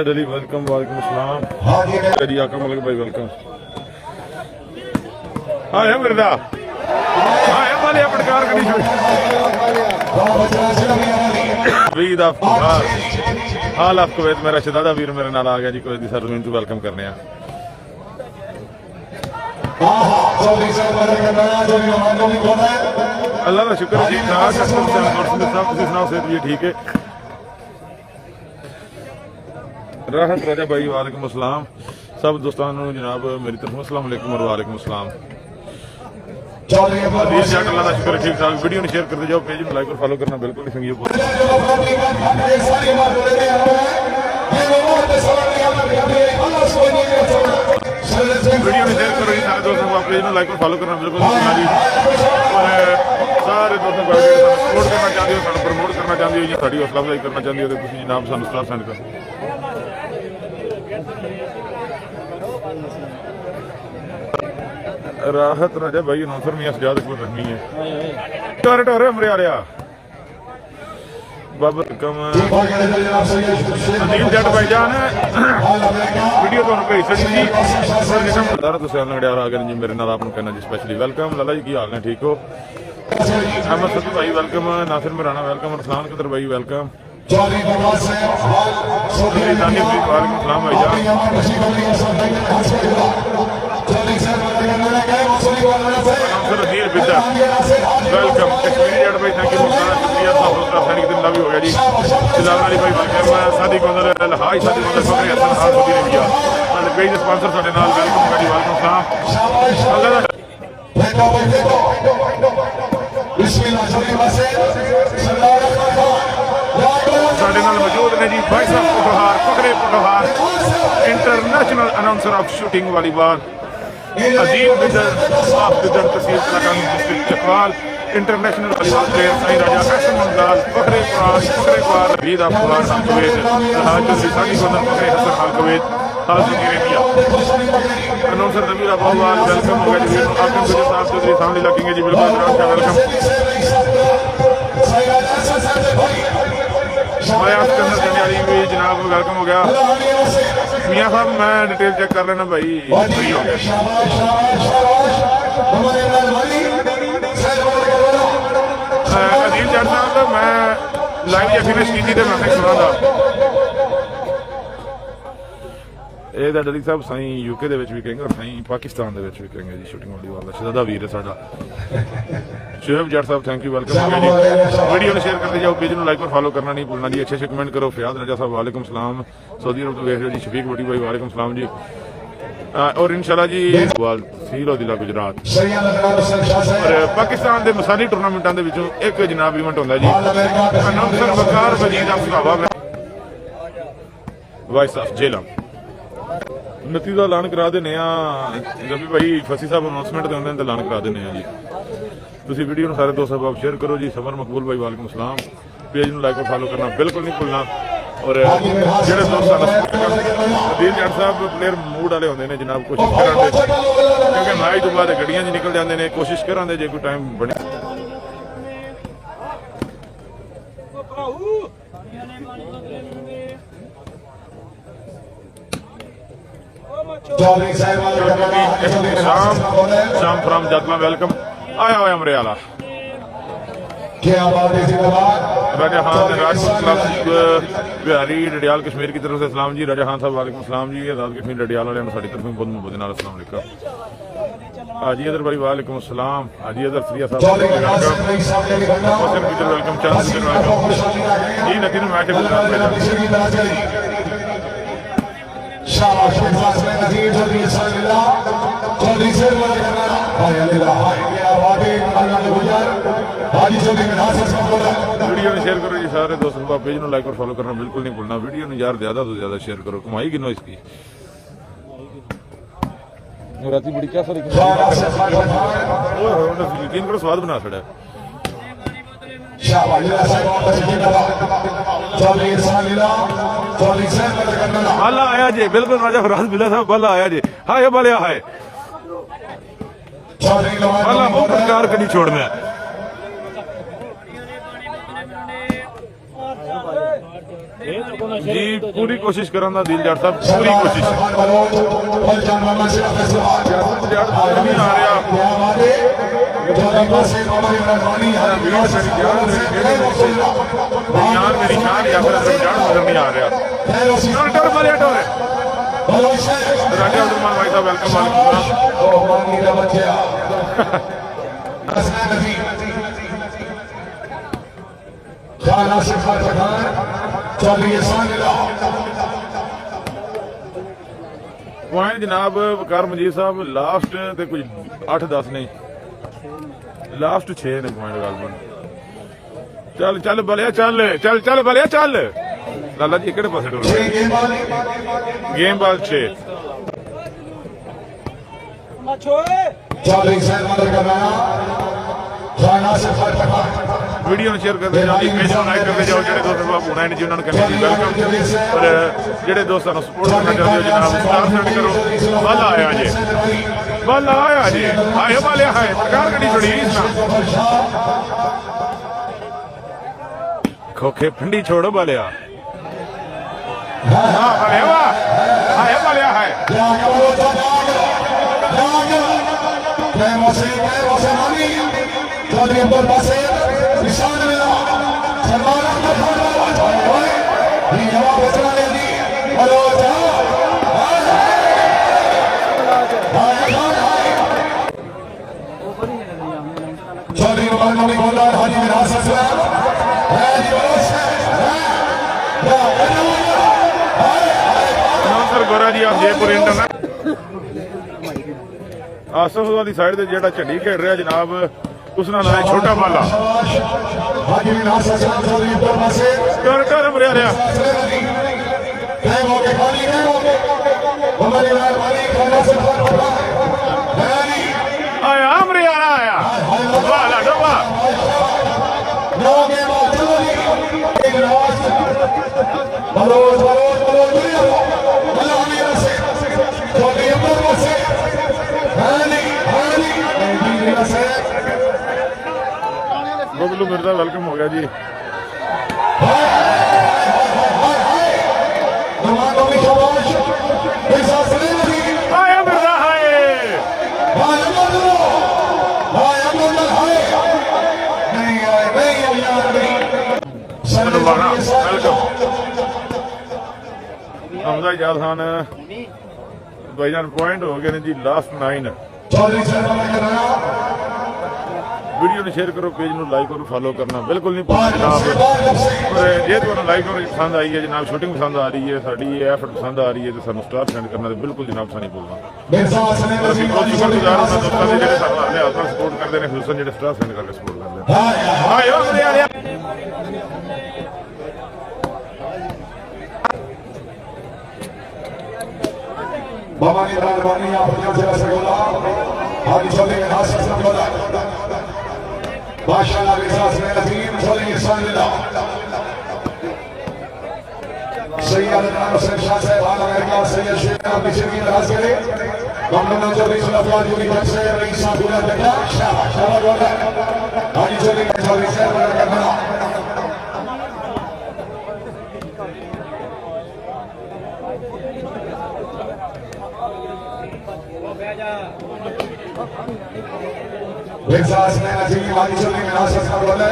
डली वेलकम वालेकुम अस्सलाम जी आका मलिक भाई वेलकम हाँ है मिर्दा हाँ है मालिया पटकार करी वीद अफ्तार हाल ऑफ कुवैत मेरा शहजादा वीर मेरे नाल आ गया जी कुवैत दी सरजमीन तो वेलकम करने अल्लाह का शुक्र ठीक ठाक सुनाओ सेहत भी ठीक है राहत राजा भाई वालेकुम अस्सलाम सब दोस्तों जनाब मेरी तरफ अस्सलाम वालेकुम और वालेकुम अस्सलाम अल्लाह का शुक्र ठीक ठाक वीडियो ने शेयर करते जाओ पेज में लाइक और फॉलो करना बिल्कुल नहीं संगी वीडियो ने शेयर करो सारे दोस्तों को पेज में लाइक और फॉलो करना बिल्कुल और सारे दोस्तों को सपोर्ट करना चाहते हो प्रमोट करना चाहते हो जी साड़ी हौसला अफजाई करना चाहते हो तो जनाब सानू स्टार सेंड कर राहत राजा भाई नौसर मियां सजाद को रखनी है टोरे टोरे हमरे आ रहा बाबर कम अजीम जट भाईजान वीडियो तो भेज सकती जी सारा तुम लंगड़ियार आ गए जी मेरे नाल आपको कहना जी स्पेशली वेलकम लाला जी की हाल है ठीक हो अहमद सदू भाई वेलकम नासिर मराना वेलकम रसान कदर भाई वेलकम वालेकुम सलाम भाईजान वेलकम कश्मीरी जट भाई थैंक यू शुक्रिया दिन भी हो गया जी जलाल अली भाई सादी कोंदर हाई सादी कोंदर फखरे हसन हाल सऊदी अरेबिया कई स्पॉन्सर साडे नाल वेलकम जी वालेकुम सलाम अल्लाह साडे नाल मौजूद ने जी भाई साहब Potohar Fakhre Potohar international announcer of shooting volleyball Azeem Bidar of Bidar tehsil कलाकान district Chakwal international volleyball player Sain Raja Hassan मंगलाल फखरे कुरान वीद अफ्तार हाल कुवैत हाल चौधरी सानी कोंदर फखरे हसन हाल कुवैत हाल सऊदी अरेबिया अनाउंसर जमीर अबवाल वेलकम हो गया जी आकम गुजर साहब चौधरी सामने लगेंगे जी बिल्कुल वेलकम भी जनाब वेलकम हो गया मियाँ साहब मैं डिटेल चेक कर लेना भाई फ्री हो गया अजीम जट साहब मैं लाइव फिनिश की थी मैं सुना था डली साहब साई यूके भी कहेंगे और साई पाकिस्तान भी कहेंगे जी शूटिंग वालीबॉल का शहजादा वीर है साडा शुएब जट साहब थैंक यू वेलकम हो गया जी वीडियो ने शेयर करते जाओ पेज में लाइक और फॉलो करना नहीं भूलना जी अच्छे कमेंट करो फयाद राजा साहब वालेकुम सलाम सऊदी अरब तो देख रहे हो जी शफीक भट्टी भाई वालेकुम सलाम जी और इंशाल्लाह जी सीलो जिला गुजरात और पाकिस्तान के मिसाली टूर्नामेंटों के एक जनाब इवेंट होता जी अनाउंसर वकार वजीर अफसावा वॉइस ऑफ जेलम नतीजा ऐलान करा देने जबी भाई फसी साहब अनाउंसमेंट देंगे तो ऐलान करा देने जी तुम वीडियो में सारे दोस्त आप शेयर करो जी समर मकबूल भाई वालेकुम सलाम पेज में लाइक और फॉलो करना बिल्कुल नहीं भूलना और जो दोस्त अदील जट साहब प्लेयर मूड वाले होंगे ने जनाब कोशिश करा क्योंकि मैच तो बाद गड्डियां निकल जाते हैं कोशिश करा जो कोई टाइम बने शाम फ्राम जतला वेलकम आया हुआ अमरे आला राजा खान राजपूत बिहारी डडियाल कश्मीर की तरफ से सलाम जी राजा खान साहब वालेकुम सलाम जी आजाद कश्मीर डडियाल वाले साड़ी तरफ बहुत मुहब्बत नाल अस्सलाम वालेकुम हाजी अदर भाई वालेकुम अस्सलाम हाजी अदर सरिया साहब वेलकम चांद वेलकम जी नदीर मैच वीडियो ने शेयर करो जी सारे दोस्तों पेज में लाइक और फॉलो करना बिल्कुल नहीं भूलना वीडियो ने यार ज्यादा तो ज्यादा शेयर करो कमाई किनो इसकी राती बड़ी क्या सारी तीन करो स्वाद बना छड़ा बल आया जी, बिल्कुल राजा फराज बिल्ला साहब, बल आया जी। हाय बलिया हाय बल्ला वो प्रकार कभी छोड़ना जी। पूरी कोशिश करना दिल जाट साहब, पूरी कोशिश नहीं आ रहा यार, मेरी शान या फिर जाट नजर नहीं आ रहा। राजा अब्दुलरहमान भाई साहब वेलकम। पॉइंट जनाब वकार मजीद साहब लास्ट ते कुछ 8-10 नहीं, लास्ट 6 ने पॉइंट गालबन। चल चल बलिया चल चल चल बलिया चल लाला जी किहड़े पासे डोल गेम बाल 6 वीडियो शेयर करते जाओ, पेज लाइक करते जाओ। जो दोस्त बाबू होना जी उन्होंने करनी जी वेलकम। और जो दोस्तों सपोर्ट करना चाहते हो जनाब स्टार सेंड करो। बल आया जी, बल आया जी। आए वाले हाय प्रकार कड़ी छोड़ी खोखे फंडी छोड़ो बलिया। हाँ बलिया वाह हाय बलिया हाय गोरा जी आप जयपुर इंटरनेट आसफ वाली साइड से जेड़ा झंडी खेड रहा जनाब उसका नाम है छोटा बाला। आया अमरियाना आया बाला डब्बा बबलू मिर्जा वेलकम हो गया जी। आया मिर्जा हाय वेलकम। हमजा इजाज खान भाईजान पॉइंट हो गए जी लास्ट 9। वीडियो ने शेयर करो, पेज में लाइक करो, फॉलो करना बिल्कुल नहीं भूलना जनाब। और जे तुम्हें लाइक और पसंद आई है जनाब, शूटिंग पसंद आ रही है, साड़ी एफर्ट पसंद आ रही है तो सानू स्टार सेंड करना तो बिल्कुल जनाब सा नहीं भूलना। ਅਸੀਂ ਬਹੁਤ ਸ਼ੁਕਰਗੁਜ਼ਾਰ ਹਾਂ ਦੋਸਤਾਂ ਦੇ ਜਿਹੜੇ ਸਾਨੂੰ ਹਾਲੇ ਹਾਲ ਸਪੋर्ट करते हैं, हुसन ਜਿਹੜੇ स्टार सेंड करके सपोर्ट करते हैं। आयो मरियाना बाबा की मेहरबानी आप से रसगुल्ला आदि चले हासिल बोला बादशाह के साथ में नजीम चले इंशाअल्लाह सैयद नाम से शाह साहब अमेरिका सैयद शेख आप पीछे की राज करे बंगला चले सलाफात की तरफ से रईस अब्दुल्ला बेटा शाह बोला आदि चले से करना बेसास में नजीम वाली चली मुनासिब का बोले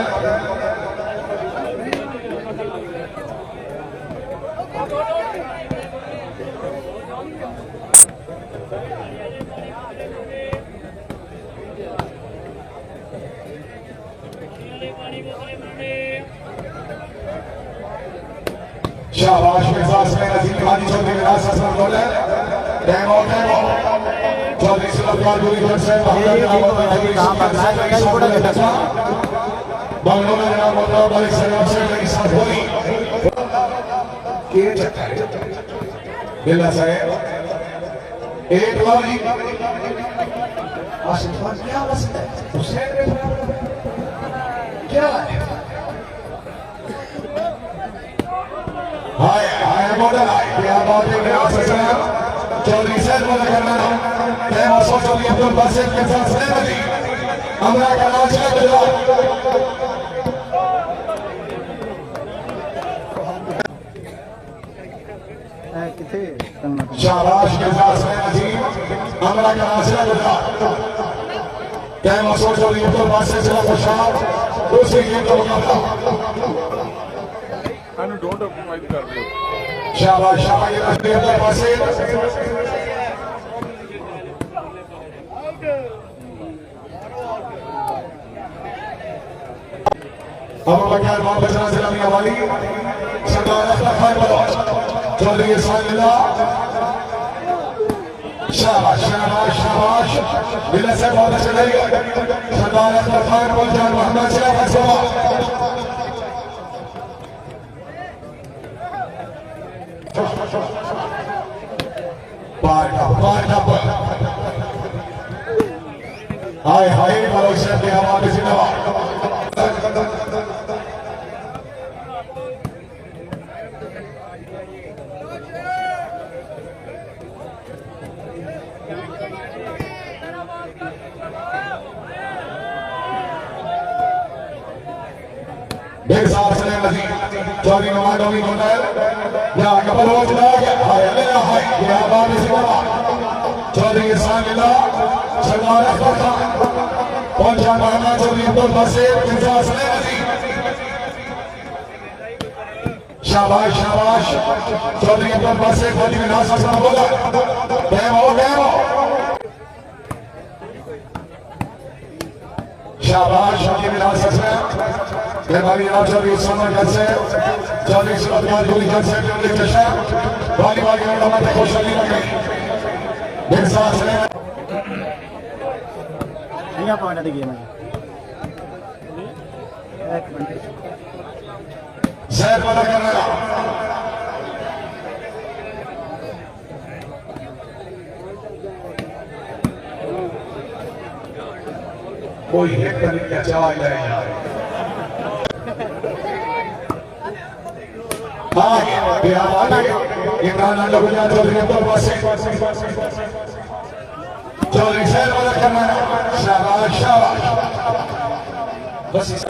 शाबाश बेसास में नजीम वाली चली मुनासिब का बोले डेमो चौधरी सलाफात की तरफ से काम करना है कई बड़ा बेटा बांग्लो में नाम होता बड़े सहयोग से मेरी साथ होई के चक्कर बिल्ला साहब एक वाली आशीर्वाद क्या मसला है हुसैन के क्या है मॉडल आए क्या बात है क्या ससुराल चौधरी सैयद वाला करना है मौसम चौधरी अब्दुल बासित के साथ सहमति हमरा का नाम चला गुजरात शाबाश के साथ सहमति हमरा का नाम चला गुजरात क्या मौसम चौधरी अब्दुल बासित चला खुशहाल दूसरी गेम का मुकाबला ਇਹਨੂੰ ਡੋਂਟ ਅਪਮਾਈਜ਼ ਕਰ ਦਿਓ शाबाश शाबाश ये अब्दुल बासित अबू बकर मोहम्मद बचना सलामी वाली सरदार अख्तर खान बलोच चौधरी इस्माइल शाबाश शाबाश शाबाश बिला से बहुत अच्छा लगा सरदार अख्तर खान बलोच मोहम्मद सिराज हसवा पार हाय हाय बलोच से के हवाले से नवाज चौधरी नवाडोवी मंडल या कपल हो चला गया हाय अल्लाह हाय क्या बात है सिवा चौधरी इस्माइल सरदार अख्तर खान पहुंचा मोहम्मद चौधरी अब्दुल बासित इंसास नजी शाबाश शाबाश चौधरी अब्दुल बासित बड़ी विनाश से बोला गेम हो शाबाश ये विनाश से मेहरबानी जनाब चौधरी उस्मान जैसे चौधरी सुल्तान गोली जैसे चौधरी चशा वॉलीबॉल के मैदान में खुशहाली लग गई मेरे साथ चले क्या पॉइंट है गेम में एक मिनट जैद वाला कर रहा कोई एक तरीका चाय ले यार इमरान गुजरात चौधरी अब्दुल बासित चौधरी सैयद वाला करना शाबाश शाबाश बस इस